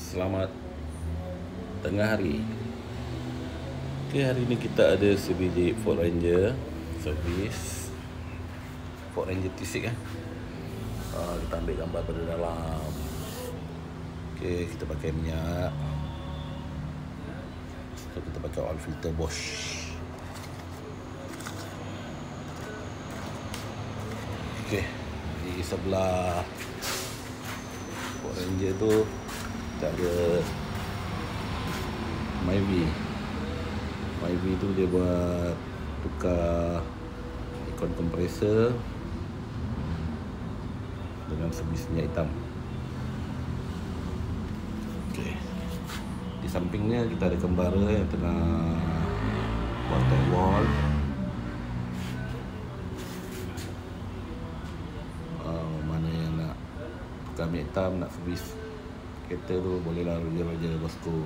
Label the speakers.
Speaker 1: Selamat tengah hari. Okay, hari ni kita ada sebiji Ford Ranger servis Ford Ranger T6 kita ambil gambar pada dalam. Okay, kita pakai minyak. So, kita pakai oil filter Bosch. Okay, di sebelah Ford Ranger tu kita ada Myvi tu dia buat tukar aircon kompresor dengan servis minyak hitam. Okay. Di sampingnya kita ada kembara yang tengah buat top wall. Mana yang nak tukar minyak hitam, nak servis kereta tu, bolehlah Ranger bosku.